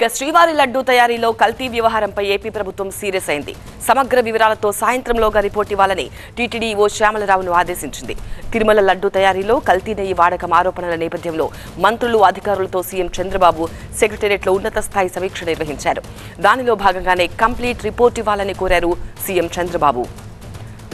ఇక శ్రీవారి లడ్డూ తయారీలో కల్తీ వ్యవహారంపై ఏపీ ప్రభుత్వం సీరియస్ అయింది. సమగ్ర వివరాలతో సాయంత్రంలోగా రిపోర్ట్ ఇవ్వాలని టీటీడీ ఈవో శ్యామలరావును ఆదేశించింది. తిరుమల లడ్డూ తయారీలో కల్తీ నెయ్యి వాడకం ఆరోపణల నేపథ్యంలో మంత్రులు, అధికారులతో సీఎం చంద్రబాబు సెక్రటేరియట్లో ఉన్నత స్థాయి సమీక్ష నిర్వహించారు. దానిలో భాగంగానే కంప్లీట్ రిపోర్ట్ ఇవ్వాలని కోరారు సీఎం చంద్రబాబు.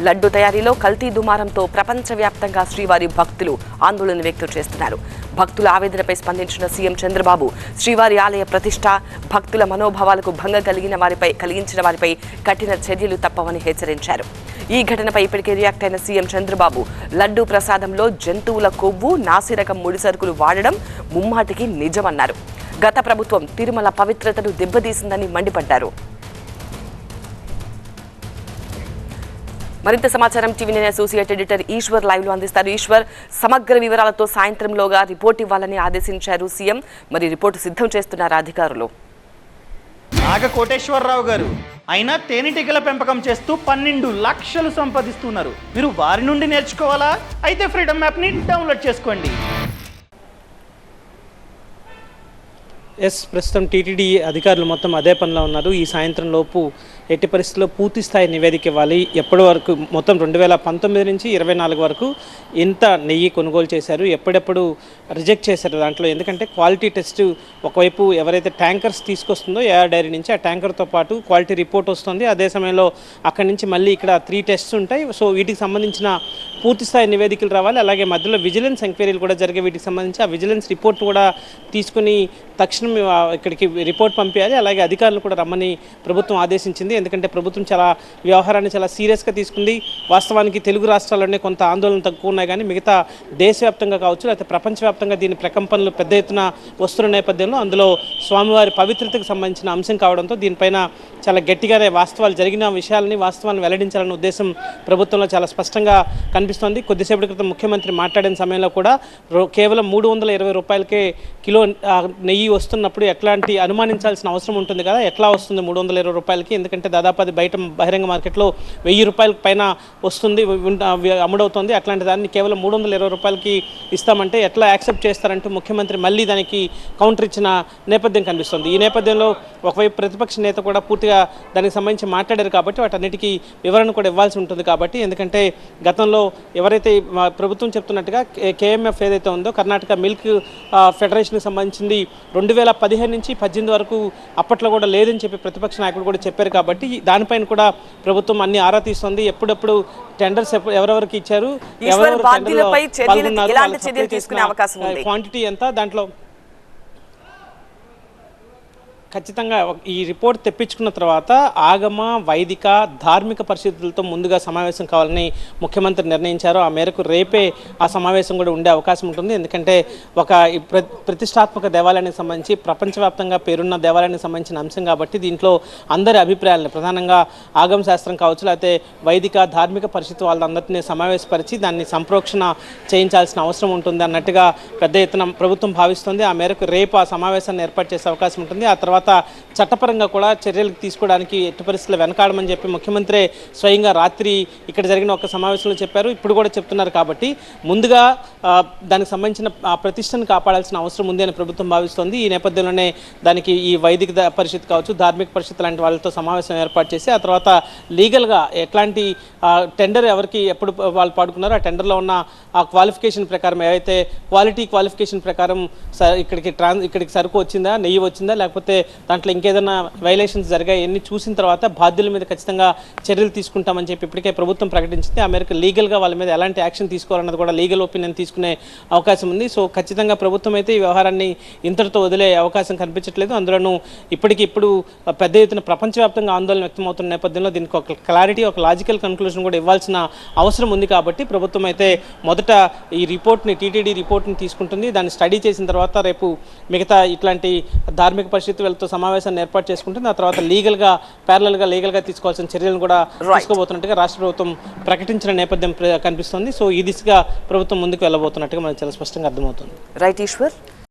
లడ్డు తయారీలో కల్తీ దుమారంతో ప్రపంచవ్యాప్తంగా శ్రీవారి భక్తులు ఆందోళన వ్యక్తం చేస్తున్నారు. భక్తుల ఆవేదనపై స్పందించిన సీఎం చంద్రబాబు శ్రీవారి ఆలయ ప్రతిష్ట, భక్తుల మనోభావాలకు భంగం కలిగించిన వారిపై కఠిన చర్యలు తప్పవని హెచ్చరించారు. ఈ ఘటనపై ఇప్పటికే రియాక్ట్ అయిన సీఎం చంద్రబాబు లడ్డు ప్రసాదంలో జంతువుల కొవ్వు, నాసిరకం ముడిసరుకులు వాడడం ముమ్మాటికి నిజమన్నారు. గత ప్రభుత్వం తిరుమల పవిత్రతను దెబ్బతీసిందని మండిపడ్డారు. మరింత సమాచారం TV nine associate editor Eshwar live లో అందిస్తారు. ఈశ్వర్, సమగ్ర వివరాలతో సాయంత్రంలోగా రిపోర్ట్ ఇవ్వాలని ఆదేశించారు సీఎం. మరి రిపోర్టు సిద్ధం చేస్తున్నారు అధికారులు. నాగకోటేశ్వరరావు గారు అయినా తేనెటీగల పెంపకం చేస్తూ 12 లక్షలు సంపాదిస్తున్నారు. మీరు వారి నుండి నేర్చుకోవాలా? అయితే ఫ్రీడమ్ యాప్ని డౌన్లోడ్ చేసుకోండి. ప్రస్తుతం టీటీడీ అధికారులు మొత్తం అదే పనిలో ఉన్నారు. ఈ సాయంత్రం లోపు ఎట్టి పరిస్థితుల్లో పూర్తి స్థాయి నివేదిక ఇవ్వాలి. ఎప్పటి వరకు మొత్తం 2019 నుంచి 24 వరకు ఎంత నెయ్యి కొనుగోలు చేశారు, ఎప్పుడెప్పుడు రిజెక్ట్ చేశారు దాంట్లో. ఎందుకంటే క్వాలిటీ టెస్ట్ ఒకవైపు ఎవరైతే ట్యాంకర్స్ తీసుకొస్తుందో ఏఆర్ డైరీ నుంచి, ఆ ట్యాంకర్తో పాటు క్వాలిటీ రిపోర్ట్ వస్తుంది. అదే సమయంలో అక్కడి నుంచి మళ్ళీ ఇక్కడ 3 టెస్ట్స్ ఉంటాయి. సో వీటికి సంబంధించిన పూర్తి స్థాయి నివేదికలు రావాలి. అలాగే మధ్యలో విజిలెన్స్ ఎంక్వైరీలు కూడా జరిగే. వీటికి సంబంధించి ఆ విజిలెన్స్ రిపోర్ట్ కూడా తీసుకుని తక్షణం ఇక్కడికి రిపోర్ట్ పంపించాలి. అలాగే అధికారులు కూడా రమ్మని ప్రభుత్వం ఆదేశించింది. ఎందుకంటే ప్రభుత్వం వ్యవహారాన్ని చాలా సీరియస్గా తీసుకుంది. వాస్తవానికి తెలుగు రాష్ట్రాల్లోనే కొంత ఆందోళన తక్కువ ఉన్నాయి, కానీ మిగతా దేశవ్యాప్తంగా కావచ్చు లేకపోతే ప్రపంచవ్యాప్తంగా దీని ప్రకంపనలు పెద్ద ఎత్తున వస్తున్న నేపథ్యంలో అందులో స్వామివారి పవిత్రతకు సంబంధించిన అంశం కావడంతో దీనిపైన చాలా గట్టిగానే జరిగిన వాస్తవాలను వెల్లడించాలన్న ఉద్దేశం ప్రభుత్వంలో చాలా స్పష్టంగా కనిపిస్తోంది. కొద్దిసేపటి క్రితం ముఖ్యమంత్రి మాట్లాడిన సమయంలో కూడా కేవలం 320 రూపాయలకే కిలో నెయ్యి వస్తున్నప్పుడు ఎట్లాంటి అనుమానించాల్సిన అవసరం ఉంటుంది కదా, ఎట్లా వస్తుంది 320 రూపాయలకి? ఎందుకంటే దాదాపు అది బయట బహిరంగ మార్కెట్లో 1000 రూపాయల పైన వస్తుంది, అమ్ముడవుతుంది. అట్లాంటి దాన్ని కేవలం 320 రూపాయలకి ఇస్తామంటే ఎట్లా యాక్సెప్ట్ చేస్తారంటూ ముఖ్యమంత్రి మళ్ళీ దానికి కౌంటర్ ఇచ్చిన నేపథ్యం కనిపిస్తుంది. ఈ నేపథ్యంలో ఒకవైపు ప్రతిపక్ష నేత కూడా పూర్తిగా దానికి సంబంధించి మాట్లాడారు కాబట్టి వాటన్నిటికీ వివరణ కూడా ఇవ్వాల్సి ఉంటుంది. కాబట్టి ఎందుకంటే గతంలో ఎవరైతే ప్రభుత్వం చెప్తున్నట్టుగా కేఎంఎఫ్ ఏదైతే ఉందో, కర్ణాటక మిల్క్ ఫెడరేషన్కి సంబంధించింది 2015 నుంచి 18 వరకు అప్పట్లో కూడా లేదని చెప్పి ప్రతిపక్ష నాయకులు కూడా చెప్పారు. కాబట్టి దానిపైన కూడా ప్రభుత్వం అన్ని ఆరా తీస్తుంది. ఎప్పుడెప్పుడు టెండర్స్ ఎవరెవరికి ఇచ్చారు, ఎవరెవరు పాల్గొన్నారు, క్వాంటిటీ ఎంత, దాంట్లో ఖచ్చితంగా ఈ రిపోర్ట్ తెప్పించుకున్న తర్వాత ఆగమ, వైదిక, ధార్మిక పరిస్థితులతో ముందుగా సమావేశం కావాలని ముఖ్యమంత్రి నిర్ణయించారు. ఆ మేరకు రేపే ఆ సమావేశం కూడా ఉండే అవకాశం ఉంటుంది. ఎందుకంటే ఒక ప్రతిష్టాత్మక దేవాలయానికి సంబంధించి, ప్రపంచవ్యాప్తంగా పేరున్న దేవాలయానికి సంబంధించిన అంశం కాబట్టి దీంట్లో అందరి అభిప్రాయాలను, ప్రధానంగా ఆగమ శాస్త్రం కావచ్చు లేకపోతే వైదిక, ధార్మిక పరిస్థితి వాళ్ళందరినీ సమావేశపరిచి దాన్ని సంప్రోక్షణ చేయించాల్సిన అవసరం ఉంటుంది అన్నట్టుగా పెద్ద ఎత్తున ప్రభుత్వం భావిస్తుంది. ఆ మేరకు రేపు ఆ సమావేశాన్ని ఏర్పాటు చేసే అవకాశం ఉంటుంది. ఆ తర్వాత చట్టపరంగా కూడా చర్యలు తీసుకోవడానికి ఎట్టి పరిస్థితుల్లో వెనకాడమని చెప్పి ముఖ్యమంత్రి స్వయంగా రాత్రి ఇక్కడ జరిగిన ఒక సమావేశంలో చెప్పారు. ఇప్పుడు కూడా చెప్తున్నారు. కాబట్టి ముందుగా దానికి సంబంధించిన ప్రతిష్టను కాపాడాల్సిన అవసరం ఉంది అని ప్రభుత్వం భావిస్తోంది. ఈ నేపథ్యంలోనే దానికి ఈ వైదిక పరిషత్ కావచ్చు, ధార్మిక పరిషత్ లాంటి వాళ్ళతో సమావేశం ఏర్పాటు చేసి ఆ తర్వాత లీగల్గా ఎట్లాంటి టెండర్ ఎవరికి ఎప్పుడు వాళ్ళు పాడుకున్నారో ఆ టెండర్లో ఉన్న ఆ క్వాలిఫికేషన్ ప్రకారం, ఏవైతే క్వాలిటీ క్వాలిఫికేషన్ ప్రకారం ఇక్కడికి సరుకు వచ్చిందా, నెయ్యి వచ్చిందా, లేకపోతే దాంట్లో ఇంకేదైనా వైలేషన్స్ జరిగాయి ఎన్ని చూసిన తర్వాత బాధ్యుల మీద ఖచ్చితంగా చర్యలు తీసుకుంటామని చెప్పి ఇప్పటికే ప్రభుత్వం ప్రకటించింది. ఆ మేరకు లీగల్గా వాళ్ళ మీద ఎలాంటి యాక్షన్ తీసుకోవాలన్నది కూడా లీగల్ ఒపీనియన్ తీసుకునే అవకాశం ఉంది. సో ఖచ్చితంగా ప్రభుత్వం అయితే ఈ వ్యవహారాన్ని ఇంతటితో వదిలే అవకాశం కనిపించట్లేదు. అందులోనూ ఇప్పటికిప్పుడు పెద్ద ఎత్తున ప్రపంచవ్యాప్తంగా ఆందోళన వ్యక్తమవుతున్న నేపథ్యంలో దీనికి ఒక క్లారిటీ, ఒక లాజికల్ కన్క్లూజన్ కూడా ఇవ్వాల్సిన అవసరం ఉంది. కాబట్టి ప్రభుత్వం అయితే మొదట ఈ టీటీడీ రిపోర్ట్ని తీసుకుంటుంది. దాన్ని స్టడీ చేసిన తర్వాత రేపు మిగతా ఇట్లాంటి ధార్మిక పరిస్థితి వీళ్ళతో సమావేశాన్ని ఏర్పాటు చేసుకుంటుంది. ఆ తర్వాత లీగల్గా తీసుకోవాల్సిన చర్యలను కూడా తీసుకోబోతున్నట్టుగా రాష్ట్ర ప్రభుత్వం ప్రకటించిన నేపథ్యం కనిపిస్తుంది. సో ఈ దిశగా ప్రభుత్వం ముందుకు వెళ్ళబోతున్నట్టుగా మనకు చాలా స్పష్టంగా అర్థమవుతుంది. రైట్ ఈశ్వర్.